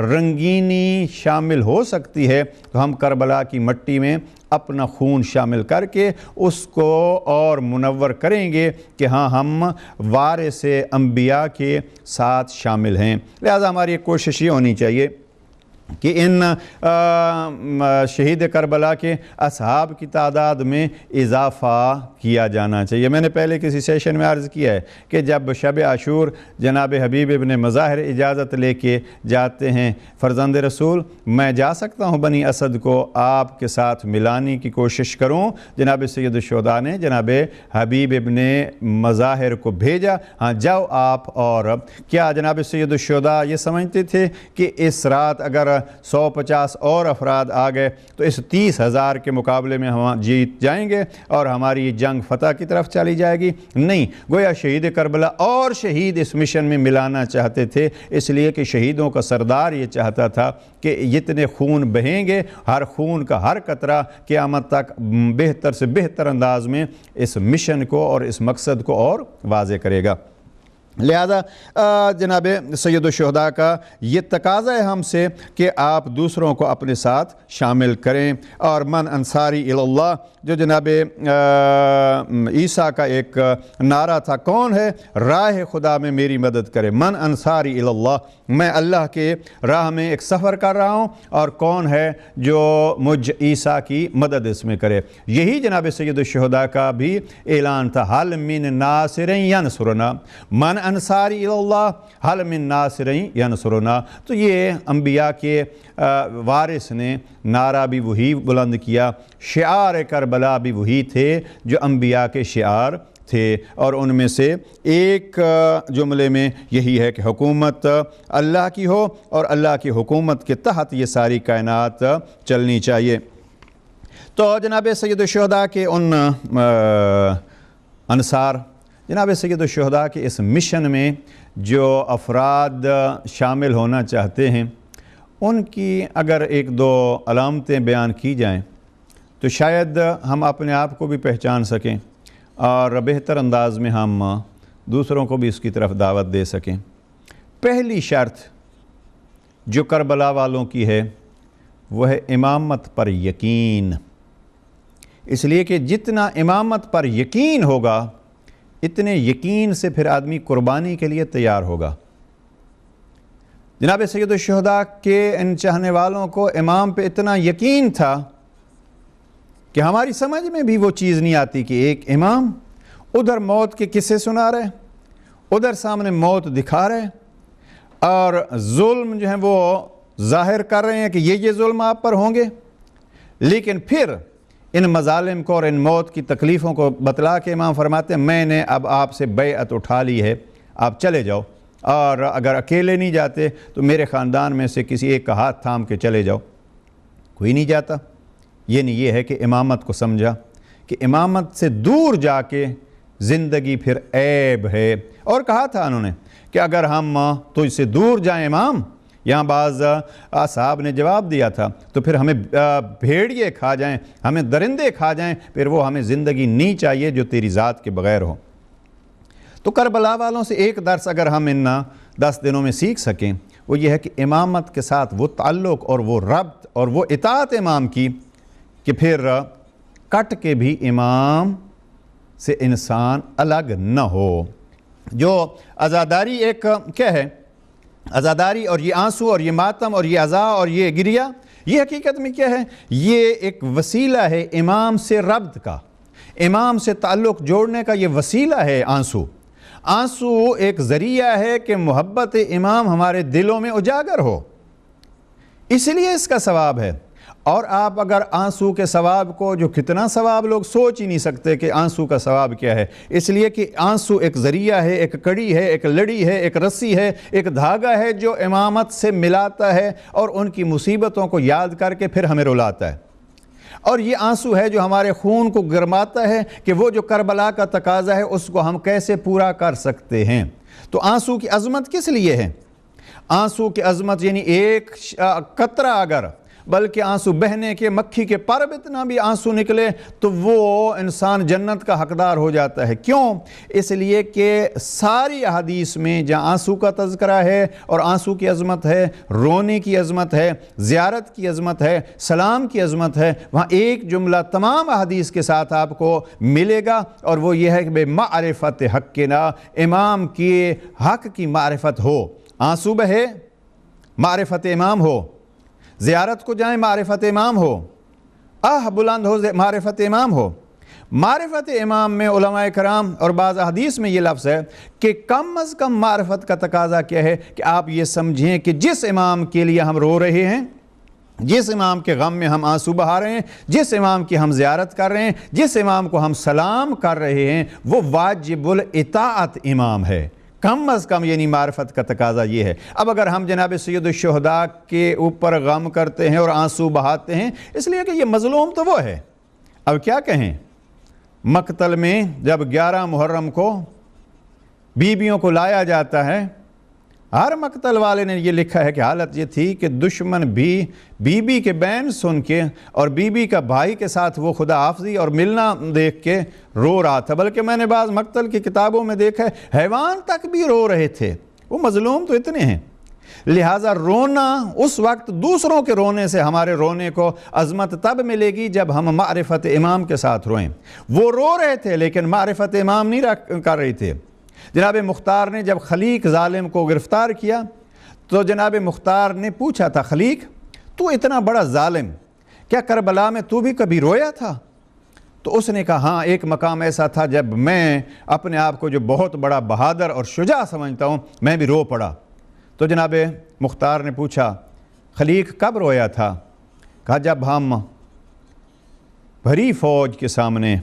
رنگینی شامل ہو سکتی ہے تو ہم کربلا کی مٹی میں اپنا خون شامل کر کے اس کو اور منور کریں گے کہ ہاں ہم وارث انبیاء کے ساتھ شامل ہیں۔ لہذا ہماری ایک کوشش یہ ہونی چاہیے کہ ان شہید کربلا کے اصحاب کی تعداد میں اضافہ کیا جانا چاہیے۔ میں نے پہلے کسی سیشن میں عرض کیا ہے کہ جب شب عاشور جناب حبیب ابن مظاہر اجازت لے کے جاتے ہیں، فرزند رسول میں جا سکتا ہوں بنی اسد کو آپ کے ساتھ ملانے کی کوشش کروں؟ جناب سید الشہداء نے جناب حبیب ابن مظاہر کو بھیجا، ہاں جاؤ آپ۔ اور کیا جناب سید الشہداء یہ سمجھتے تھے کہ اس رات اگر 150 اور افراد آ گئے تو اس 30,000 کے مقابلے میں ہم جیت جائیں گے اور ہماری یہ جنگ فتح کی طرف چلی جائے گی؟ نہیں، گویا شہید کربلا اور شہید اس مشن میں ملانا چاہتے تھے، اس لیے کہ شہیدوں کا سردار یہ چاہتا تھا کہ جتنے خون بہیں گے، ہر خون کا ہر قطرہ قیامت تک بہتر سے بہتر انداز میں اس مشن کو اور اس مقصد کو اور واضح کرے گا۔ لہذا جناب سید الشہداء کا یہ تقاضا ہے ہم سے کہ آپ دوسروں کو اپنے ساتھ شامل کریں۔ اور من انصاری اللہ جو جناب عیسیٰ کا ایک نعرہ تھا، کون ہے راہ خدا میں میری مدد کرے؟ من انصاری اللہ، میں اللہ کے راہ میں ایک سفر کر رہا ہوں، اور کون ہے جو مجھ عیسیٰ کی مدد اس میں کرے؟ یہی جناب سید الشہداء کا بھی اعلان تھا، حل من ناصر ینصرنا، من انصاری اللہ حل من ناصر ینصرنا۔ تو یہ انبیاء کے وارث نے نعرہ بھی وہی بلند کیا، شعار کربلا بھی وہی تھے جو انبیاء کے شعار تھے، اور ان میں سے ایک جملے میں یہی ہے کہ حکومت اللہ کی ہو اور اللہ کی حکومت کے تحت یہ ساری کائنات چلنی چاہیے۔ تو جناب سید الشہداء کے ان انصار، جناب سید الشہداء کے اس مشن میں جو افراد شامل ہونا چاہتے ہیں، ان کی اگر ایک دو علامتیں بیان کی جائیں تو شاید ہم اپنے آپ کو بھی پہچان سکیں اور بہتر انداز میں ہم دوسروں کو بھی اس کی طرف دعوت دے سکیں۔ پہلی شرط جو کربلا والوں کی ہے وہ ہے امامت پر یقین، اس لیے کہ جتنا امامت پر یقین ہوگا اتنے یقین سے پھر آدمی قربانی کے لیے تیار ہوگا۔ جناب سید الشہداء کے ان چاہنے والوں کو امام پہ اتنا یقین تھا کہ ہماری سمجھ میں بھی وہ چیز نہیں آتی کہ ایک امام ادھر موت کے قصے سنا رہے، ادھر سامنے موت دکھا رہے، اور ظلم جو ہیں وہ ظاہر کر رہے ہیں کہ یہ ظلم آپ پر ہوں گے، لیکن پھر ان مظالم کو اور ان موت کی تکلیفوں کو بتلا کے امام فرماتے ہیں میں نے اب آپ سے بیعت اٹھا لی ہے، آپ چلے جاؤ، اور اگر اکیلے نہیں جاتے تو میرے خاندان میں سے کسی ایک کا ہاتھ تھام کے چلے جاؤ۔ کوئی نہیں جاتا۔ یعنی یہ ہے کہ امامت کو سمجھا کہ امامت سے دور جا کے زندگی پھر عیب ہے، اور کہا تھا انہوں نے کہ اگر ہم تجھ سے دور جائیں امام، یہاں بعض اصحاب نے جواب دیا تھا، تو پھر ہمیں بھیڑیے کھا جائیں، ہمیں درندے کھا جائیں، پھر وہ ہمیں زندگی نہیں چاہیے جو تیری ذات کے بغیر ہو۔ تو کربلا والوں سے ایک درس اگر ہم ان 10 دنوں میں سیکھ سکیں وہ یہ ہے کہ امامت کے ساتھ وہ تعلق اور وہ ربط اور وہ اطاعت امام کی کہ پھر کٹ کے بھی امام سے انسان الگ نہ ہو۔ جو عزاداری ایک کیا ہے، عزاداری اور یہ آنسو اور یہ ماتم اور یہ عزا اور یہ گریہ، یہ حقیقت میں کیا ہے؟ یہ ایک وسیلہ ہے امام سے ربط کا، امام سے تعلق جوڑنے کا، یہ وسیلہ ہے آنسو۔ آنسو ایک ذریعہ ہے کہ محبت امام ہمارے دلوں میں اجاگر ہو، اس لیے اس کا ثواب ہے۔ اور آپ اگر آنسو کے ثواب کو، جو کتنا ثواب لوگ سوچ ہی نہیں سکتے کہ آنسو کا ثواب کیا ہے، اس لیے کہ آنسو ایک ذریعہ ہے، ایک کڑی ہے، ایک لڑی ہے، ایک رسی ہے، ایک دھاگا ہے جو امامت سے ملاتا ہے اور ان کی مصیبتوں کو یاد کر کے پھر ہمیں رلاتا ہے۔ اور یہ آنسو ہے جو ہمارے خون کو گرماتا ہے کہ وہ جو کربلا کا تقاضا ہے اس کو ہم کیسے پورا کر سکتے ہیں۔ تو آنسو کی عظمت کس لیے ہے؟ آنسو کی عظمت یعنی ایک قطرہ اگر، بلکہ آنسو بہنے کے مکھی کے پر اتنا بھی آنسو نکلے تو وہ انسان جنت کا حقدار ہو جاتا ہے۔ کیوں؟ اس لیے کہ ساری احادیث میں جہاں آنسو کا تذکرہ ہے اور آنسو کی عظمت ہے، رونے کی عظمت ہے، زیارت کی عظمت ہے، سلام کی عظمت ہے، وہاں ایک جملہ تمام احادیث کے ساتھ آپ کو ملے گا، اور وہ یہ ہے کہ بے معرفت حقنا، امام کی حق کی معرفت ہو۔ آنسو بہے، معرفت امام ہو، زیارت کو جائیں، معرفت امام ہو، بلند ہو، معرفت امام ہو۔ معرفت امام میں علماء کرام اور بعض حدیث میں یہ لفظ ہے کہ کم از کم معرفت کا تقاضا کیا ہے کہ آپ یہ سمجھیں کہ جس امام کے لیے ہم رو رہے ہیں، جس امام کے غم میں ہم آنسو بہا رہے ہیں، جس امام کی ہم زیارت کر رہے ہیں، جس امام کو ہم سلام کر رہے ہیں، وہ واجب الاطاعت امام ہے۔ کم از کم یعنی معرفت کا تقاضا یہ ہے۔ اب اگر ہم جناب سید الشہداء کے اوپر غم کرتے ہیں اور آنسو بہاتے ہیں اس لیے کہ یہ مظلوم تو وہ ہے، اب کیا کہیں؟ مقتل میں جب 11 محرم کو بیویوں کو لایا جاتا ہے، ہر مقتل والے نے یہ لکھا ہے کہ حالت یہ تھی کہ دشمن بھی بی بی کے بین سن کے اور بی بی کا بھائی کے ساتھ وہ خدا حافظی اور ملنا دیکھ کے رو رہا تھا، بلکہ میں نے بعض مقتل کی کتابوں میں دیکھا ہے حیوان تک بھی رو رہے تھے۔ وہ مظلوم تو اتنے ہیں، لہٰذا رونا اس وقت دوسروں کے رونے سے ہمارے رونے کو عظمت تب ملے گی جب ہم معرفت امام کے ساتھ روئیں۔ وہ رو رہے تھے لیکن معرفت امام نہیں کر رہے تھے۔ جناب مختار نے جب خلیق ظالم کو گرفتار کیا تو جناب مختار نے پوچھا تھا، خلیق تو اتنا بڑا ظالم، کیا کربلا میں تو بھی کبھی رویا تھا؟ تو اس نے کہا ہاں، ایک مقام ایسا تھا جب میں اپنے آپ کو جو بہت بڑا بہادر اور شجاع سمجھتا ہوں میں بھی رو پڑا۔ تو جناب مختار نے پوچھا خلیق کب رویا تھا؟ کہا جب ہم بھری فوج کے سامنے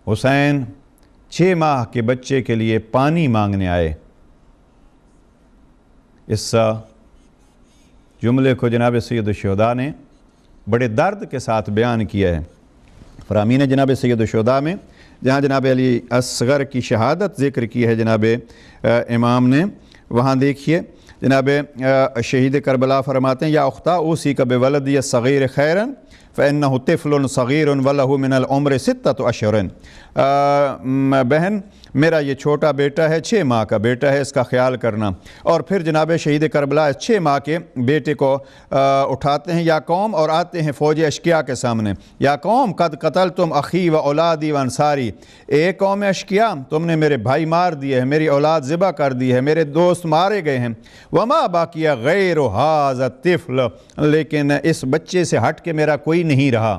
حسین 6 ماہ کے بچے کے لیے پانی مانگنے آئے۔ اس جملے کو جناب سید الشہداء نے بڑے درد کے ساتھ بیان کیا ہے۔ فرامین جناب سید الشہداء میں جہاں جناب علی اصغر کی شہادت ذکر کی ہے جناب امام نے، وہاں دیکھیے جناب شہید کربلا فرماتے ہیں یا اختہ اوسی کا بولدی الصغیر خیرا فإنہ طفل صغیر ولہ من العمر 6 اشہر، بہن میرا یہ چھوٹا بیٹا ہے، 6 ماہ کا بیٹا ہے، اس کا خیال کرنا۔ اور پھر جناب شہید کربلا 6 ماہ کے بیٹے کو اٹھاتے ہیں یا قوم اور آتے ہیں فوج اشقیاء کے سامنے، یا قوم قد قتلتم اخی و اولادی و انصاری، اے قوم اشقیاء تم نے میرے بھائی مار دیے ہیں، میری اولاد ذبح کر دی ہے، میرے دوست مارے گئے ہیں، وما باقی غیر ھذا الطفل، لیکن اس بچے سے ہٹ کے میرا کوئی نہیں رہا۔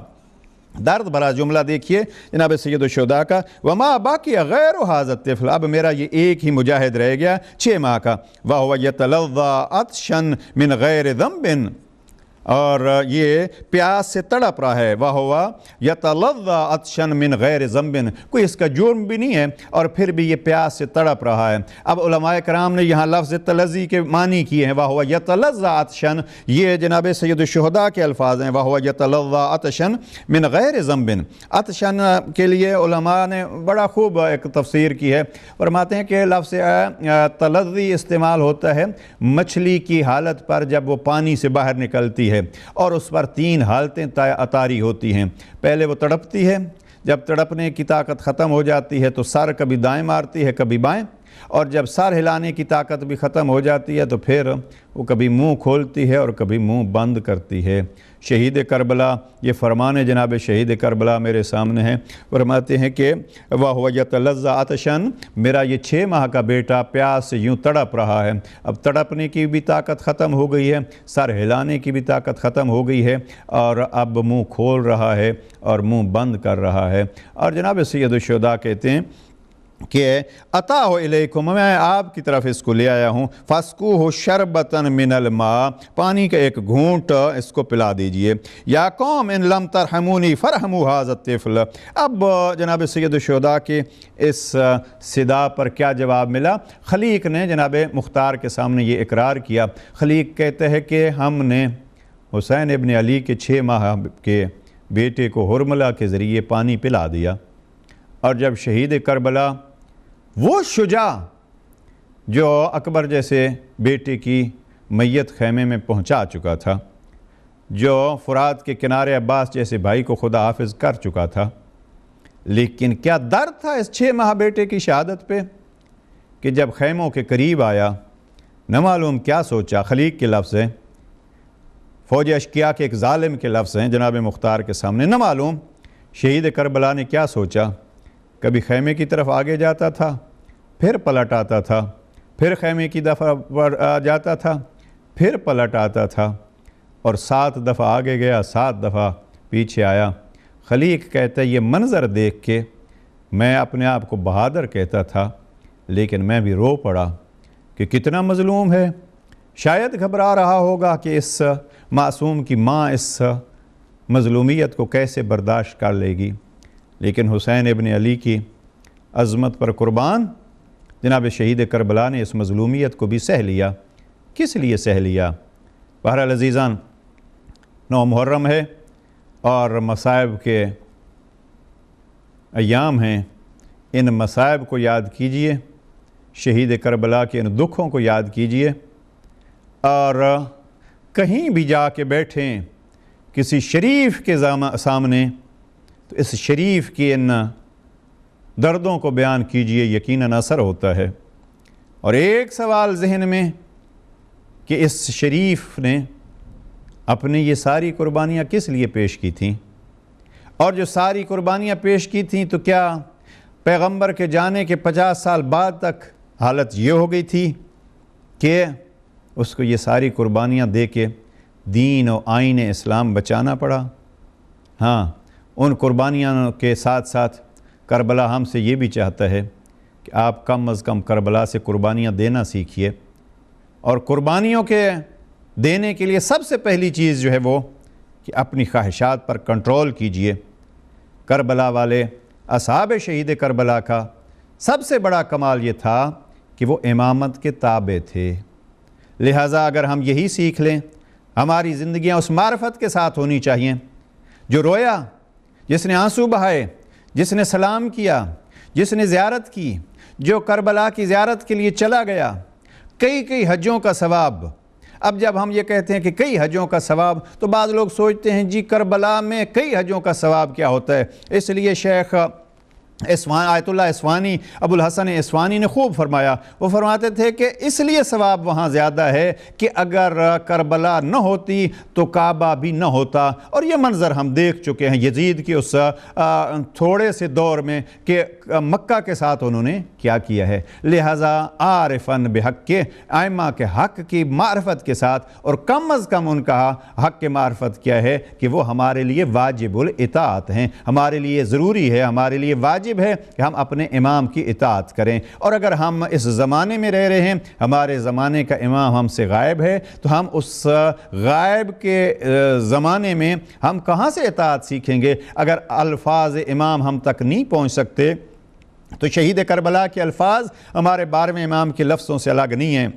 درد بھرا جملہ دیکھیے جناب سید الشہداء کا، وما باقی غیر ھذا الطفل، اب میرا یہ ایک ہی مجاہد رہ گیا 6 ماہ کا، وہو یتلظی عطشا من غیر ذنب، اور یہ پیاس سے تڑپ رہا ہے، وہو یتلظی عطشا من غیر ذنب، کوئی اس کا جرم بھی نہیں ہے اور پھر بھی یہ پیاس سے تڑپ رہا ہے۔ اب علماء کرام نے یہاں لفظ تلظی کے معنی کیے ہیں، وہو یتلظی عطشا، یہ جناب سید الشہداء کے الفاظ ہیں، وہو یتلظی عطشا من غیر ذنب۔ عطشا کے لیے علماء نے بڑا خوب ایک تفسیر کی ہے، فرماتے ہیں کہ لفظ تلظی استعمال ہوتا ہے مچھلی کی حالت پر جب وہ پانی سے باہر نکلتی ہے اور اس پر 3 حالتیں اطاری ہوتی ہیں۔ پہلے وہ تڑپتی ہے، جب تڑپنے کی طاقت ختم ہو جاتی ہے تو سر کبھی دائیں مارتی ہے کبھی بائیں، اور جب سر ہلانے کی طاقت بھی ختم ہو جاتی ہے تو پھر وہ کبھی منہ کھولتی ہے اور کبھی منہ بند کرتی ہے۔ شہید کربلا، یہ فرمان جناب شہید کربلا میرے سامنے ہے، فرماتے ہیں کہ وَهُوَ يَتَلَظَّى عَطْشًا، میرا یہ 6 ماہ کا بیٹا پیاس سے یوں تڑپ رہا ہے، اب تڑپنے کی بھی طاقت ختم ہو گئی ہے، سر ہلانے کی بھی طاقت ختم ہو گئی ہے، اور اب منہ کھول رہا ہے اور منہ بند کر رہا ہے۔ اور جناب سید الشہداء کہتے ہیں کہ عطا الیکم، میں آپ کی طرف اس کو لے آیا ہوں، فاسقوہ شربتا من الماء، پانی کا ایک گھونٹ اس کو پلا دیجئے، یا قوم ان لم ترحمونی فرحموا ھذا الطفل۔ اب جناب سید الشہداء کے اس صدا پر کیا جواب ملا؟ خلیق نے جناب مختار کے سامنے یہ اقرار کیا۔ خلیق کہتے ہیں کہ ہم نے حسین ابن علی کے 6 ماہ کے بیٹے کو حرملہ کے ذریعے پانی پلا دیا۔ اور جب شہید کربلا وہ شجاع جو اکبر جیسے بیٹے کی میت خیمے میں پہنچا چکا تھا، جو فرات کے کنارے عباس جیسے بھائی کو خدا حافظ کر چکا تھا، لیکن کیا درد تھا اس 6 ماہ بیٹے کی شہادت پہ کہ جب خیموں کے قریب آیا نہ معلوم کیا سوچا۔ خلیق کے لفظ ہیں، فوج اشقیاء کے ایک ظالم کے لفظ ہیں جناب مختار کے سامنے، نہ معلوم شہید کربلا نے کیا سوچا۔ کبھی خیمے کی طرف آگے جاتا تھا، پھر پلٹ آتا تھا، پھر خیمے کی طرف جاتا تھا، پھر پلٹ آتا تھا، اور 7 دفعہ آگے گیا، 7 دفعہ پیچھے آیا۔ خلیق کہتا ہے یہ منظر دیکھ کے میں اپنے آپ کو بہادر کہتا تھا، لیکن میں بھی رو پڑا کہ کتنا مظلوم ہے۔ شاید گھبرا رہا ہوگا کہ اس معصوم کی ماں اس مظلومیت کو کیسے برداشت کر لے گی، لیکن حسین ابن علی کی عظمت پر قربان جناب شہید کربلا نے اس مظلومیت کو بھی سہ لیا۔ کس لیے سہ لیا؟ بہرحال عزیزان، 9 محرم ہے اور مصائب کے ایام ہیں، ان مصائب کو یاد کیجئے، شہید کربلا کے ان دکھوں کو یاد کیجئے، اور کہیں بھی جا کے بیٹھیں کسی شریف کے سامنے تو اس شریف کی ان دردوں کو بیان کیجئے، یقیناً اثر ہوتا ہے۔ اور ایک سوال ذہن میں کہ اس شریف نے اپنی یہ ساری قربانیاں کس لیے پیش کی تھیں، اور جو ساری قربانیاں پیش کی تھیں تو کیا پیغمبر کے جانے کے 50 سال بعد تک حالت یہ ہو گئی تھی کہ اس کو یہ ساری قربانیاں دے کے دین و آئین اسلام بچانا پڑا؟ ہاں، ان قربانیاں کے ساتھ ساتھ کربلا ہم سے یہ بھی چاہتا ہے کہ آپ کم از کم کربلا سے قربانیاں دینا سیکھیے، اور قربانیوں کے دینے کے لیے سب سے پہلی چیز جو ہے وہ کہ اپنی خواہشات پر کنٹرول کیجئے۔ کربلا والے اصحاب شہید کربلا کا سب سے بڑا کمال یہ تھا کہ وہ امامت کے تابع تھے، لہٰذا اگر ہم یہی سیکھ لیں، ہماری زندگیاں اس معرفت کے ساتھ ہونی چاہیے۔ جو رویا، جس نے آنسو بہائے، جس نے سلام کیا، جس نے زیارت کی، جو کربلا کی زیارت کے لیے چلا گیا، کئی حجوں کا ثواب۔ اب جب ہم یہ کہتے ہیں کہ کئی حجوں کا ثواب تو بعض لوگ سوچتے ہیں جی کربلا میں کئی حجوں کا ثواب کیا ہوتا ہے؟ اس لیے شیخ آیت اللہ اسوانی، ابو الحسن اسوانی نے خوب فرمایا، وہ فرماتے تھے کہ اس لیے ثواب وہاں زیادہ ہے کہ اگر کربلا نہ ہوتی تو کعبہ بھی نہ ہوتا۔ اور یہ منظر ہم دیکھ چکے ہیں یزید کی اس تھوڑے سے دور میں کہ مکہ کے ساتھ انہوں نے کیا کیا ہے۔ لہٰذا عارفاً بحق کے ائمہ کے حق کی معرفت کے ساتھ، اور کم از کم ان کا حق کے معرفت کیا ہے کہ وہ ہمارے لیے واجب الاطاعت ہیں، ہمارے لیے ضروری ہے، ہمارے لیے واجب ہے کہ ہم اپنے امام کی اطاعت کریں۔ اور اگر ہم اس زمانے میں رہ رہے ہیں، ہمارے زمانے کا امام ہم سے غائب ہے، تو ہم اس غائب کے زمانے میں ہم کہاں سے اطاعت سیکھیں گے؟ اگر الفاظ امام ہم تک نہیں پہنچ سکتے تو شہید کربلا کے الفاظ ہمارے 12ویں امام کے لفظوں سے الگ نہیں ہیں۔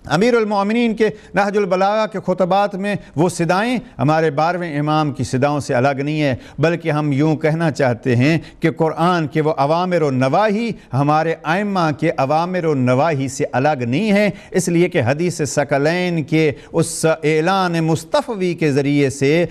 امیر المومنین کے نہج البلاغہ کے خطبات میں وہ صدائیں ہمارے 12ویں امام کی صداؤں سے الگ نہیں ہے، بلکہ ہم یوں کہنا چاہتے ہیں کہ قرآن کے وہ اوامر و نواہی ہمارے ائمہ کے اوامر و نواہی سے الگ نہیں ہیں، اس لیے کہ حدیث ثقلین کے اس اعلان مصطفی کے ذریعے سے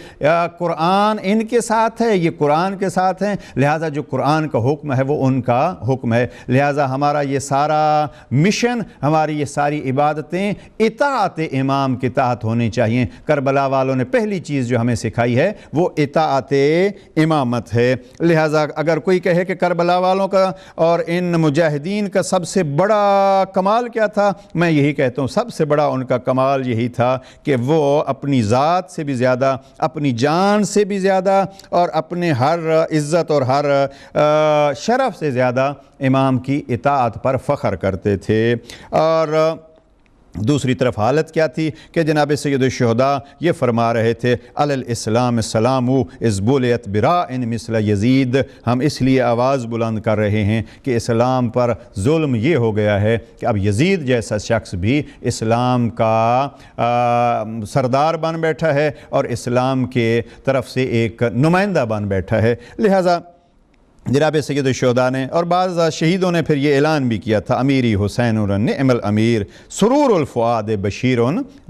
قرآن ان کے ساتھ ہے، یہ قرآن کے ساتھ ہیں، لہٰذا جو قرآن کا حکم ہے وہ ان کا حکم ہے۔ لہٰذا ہمارا یہ سارا مشن، ہماری یہ ساری عبادتیں اطاعت امام کے تحت ہونی چاہیے۔ کربلا والوں نے پہلی چیز جو ہمیں سکھائی ہے وہ اطاعت امامت ہے۔ لہٰذا اگر کوئی کہے کہ کربلا والوں کا اور ان مجاہدین کا سب سے بڑا کمال کیا تھا، میں یہی کہتا ہوں سب سے بڑا ان کا کمال یہی تھا کہ وہ اپنی ذات سے بھی زیادہ، اپنی جان سے بھی زیادہ، اور اپنے ہر عزت اور ہر شرف سے زیادہ امام کی اطاعت پر فخر کرتے تھے۔ اور دوسری طرف حالت کیا تھی کہ جناب سید الشہداء یہ فرما رہے تھے الاسلام سلام از بولیت براء مثل یزید، ہم اس لیے آواز بلند کر رہے ہیں کہ اسلام پر ظلم یہ ہو گیا ہے کہ اب یزید جیسا شخص بھی اسلام کا سردار بن بیٹھا ہے اور اسلام کے طرف سے ایک نمائندہ بن بیٹھا ہے۔ لہٰذا جناب سید الشہداء نے اور بعض شہیدوں نے پھر یہ اعلان بھی کیا تھا امیری حسین نعم الامیر سرور الفؤاد بشیر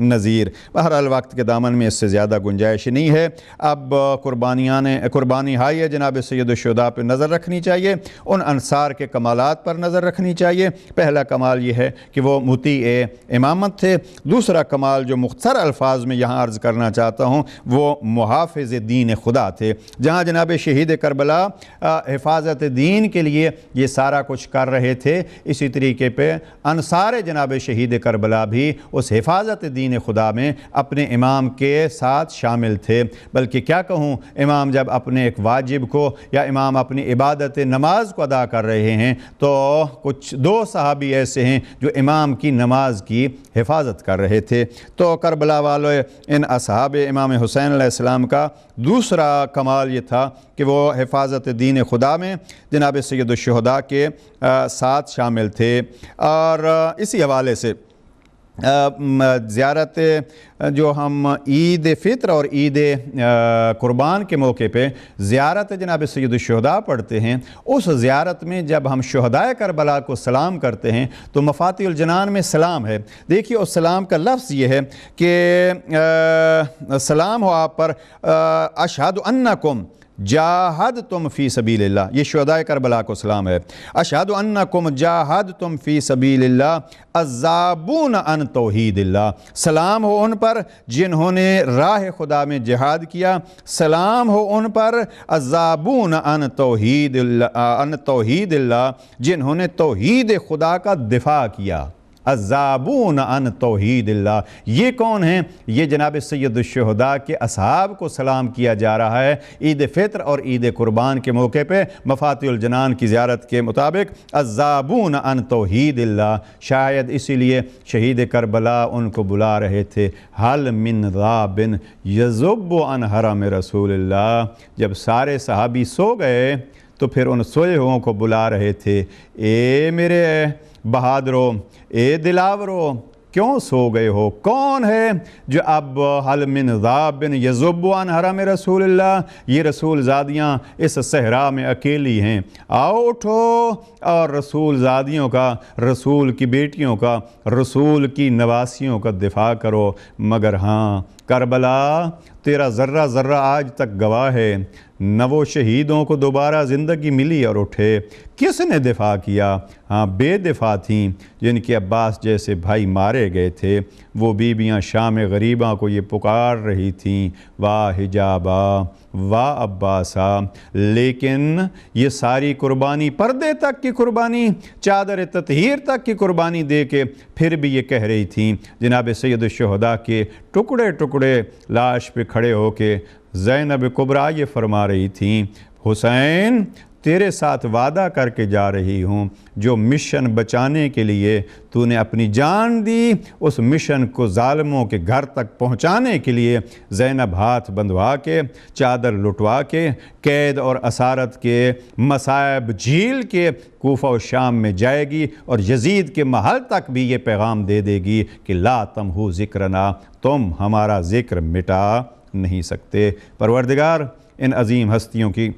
نذیر۔ بہرحال وقت کے دامن میں اس سے زیادہ گنجائش نہیں ہے، اب قربانی ہائی ہے جناب سید الشہداء پہ نظر رکھنی چاہیے، ان انصار کے کمالات پر نظر رکھنی چاہیے۔ پہلا کمال یہ ہے کہ وہ مطیع امامت تھے، دوسرا کمال جو مختصر الفاظ میں یہاں عرض کرنا چاہتا ہوں وہ محافظ دین خدا تھے۔ جہاں جناب شہید کربلا حفاظت دین کے لیے یہ سارا کچھ کر رہے تھے، اسی طریقے پہ انصار جناب شہید کربلا بھی اس حفاظت دین خدا میں اپنے امام کے ساتھ شامل تھے۔ بلکہ کیا کہوں، امام جب اپنے ایک واجب کو یا امام اپنی عبادت نماز کو ادا کر رہے ہیں تو کچھ دو صحابی ایسے ہیں جو امام کی نماز کی حفاظت کر رہے تھے۔ تو کربلا والے ان اصحاب امام حسین علیہ السلام کا دوسرا کمال یہ تھا کہ وہ حفاظت دین خدا میں جناب سید الشہداء کے ساتھ شامل تھے۔ اور اسی حوالے سے زیارت جو ہم عید فطر اور عید قربان کے موقع پہ زیارت جناب سید الشہداء پڑھتے ہیں، اس زیارت میں جب ہم شہداء کربلا کو سلام کرتے ہیں تو مفاتیح الجنان میں سلام ہے۔ دیکھیے اس سلام کا لفظ یہ ہے کہ سلام ہو آپ پر اشہد انکم جاہدتم فی سبیل اللہ، یہ شہداء کربلا کو سلام ہے۔ اشہد انکم جاہدتم فی سبیل اللہ الذابون عن توحید اللہ، سلام ہو ان پر جنہوں نے راہ خدا میں جہاد کیا، سلام ہو ان پر الذابون عن توحید اللہ جنہوں نے توحید خدا کا دفاع کیا۔ الذابون عن توحید اللہ، یہ کون ہیں؟ یہ جناب سید الشہداء کے اصحاب کو سلام کیا جا رہا ہے عید فطر اور عید قربان کے موقع پہ مفاتیح الجنان کی زیارت کے مطابق الذابون عن توحید اللہ۔ شاید اسی لیے شہید کربلا ان کو بلا رہے تھے حل من ذاب یذب عن حرم رسول اللہ۔ جب سارے صحابی سو گئے تو پھر ان سوئے ہوں کو بلا رہے تھے، اے میرے بہادروں، اے دلاورو، کیوں سو گئے ہو؟ کون ہے جو اب حل من ذاب یذب عن حرم رسول اللہ، یہ رسول زادیاں اس صحرا میں اکیلی ہیں، آؤ اٹھو اور رسول زادیوں کا، رسول کی بیٹیوں کا، رسول کی نواسیوں کا دفاع کرو۔ مگر ہاں کربلا تیرا ذرہ ذرہ آج تک گواہ ہے، نہ وہ شہیدوں کو دوبارہ زندگی ملی اور اٹھے، کس نے دفاع کیا؟ ہاں بے دفاع تھیں جن کے عباس جیسے بھائی مارے گئے تھے، وہ بیویاں شام غریباں کو یہ پکار رہی تھیں واہ حجابا واہ عباسا، لیکن یہ ساری قربانی، پردے تک کی قربانی، چادر تطہیر تک کی قربانی دے کے پھر بھی یہ کہہ رہی تھیں جناب سید الشہداء کے ٹکڑے ٹکڑے لاش پہ کھڑے ہو کے زینب کبریٰ یہ فرما رہی تھیں حسین تیرے ساتھ وعدہ کر کے جا رہی ہوں، جو مشن بچانے کے لیے تو نے اپنی جان دی، اس مشن کو ظالموں کے گھر تک پہنچانے کے لیے زینب ہاتھ بندھوا کے، چادر لٹوا کے، قید اور اسارت کے مصائب جھیل کے کوفہ و شام میں جائے گی اور یزید کے محل تک بھی یہ پیغام دے دے گی کہ لا تمحو ذکرنا، تم ہمارا ذکر مٹا نہیں سکتے۔ پروردگار ان عظیم ہستیوں کی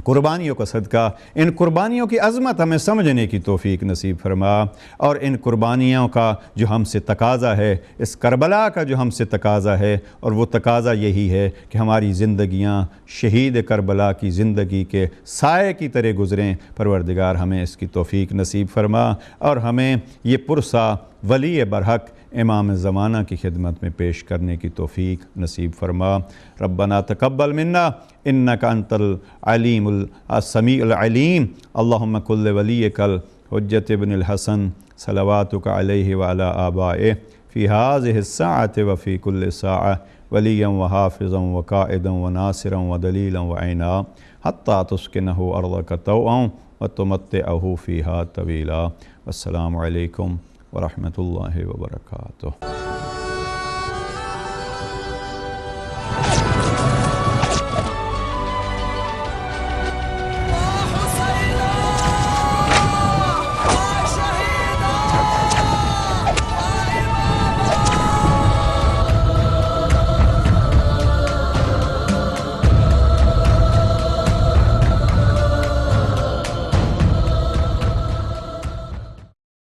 قربانیوں کا صدقہ، ان قربانیوں کی عظمت ہمیں سمجھنے کی توفیق نصیب فرما، اور ان قربانیوں کا جو ہم سے تقاضا ہے، اس کربلا کا جو ہم سے تقاضا ہے، اور وہ تقاضا یہی ہے کہ ہماری زندگیاں شہید کربلا کی زندگی کے سائے کی طرح گزریں۔ پروردگار ہمیں اس کی توفیق نصیب فرما اور ہمیں یہ پرسہ ولی برحق امام زمانہ کی خدمت میں پیش کرنے کی توفیق نصیب فرما۔ ربنا تقبل منا انک انت العلیم السمیع العلیم، اللہم کل ولیک الحجۃ ابن الحسن صلواتک علیہ وعلی آبائہ فی ہذہ الساعۃ وفی کل ساعہ ولیا وحافظا وقائدا وناصرا ودلیلا وعینا حتی تسکنہ ارضک طوعا وتمتعہ فیہا طویلا۔ والسلام علیکم ورحمۃ اللہ وبرکاتہ۔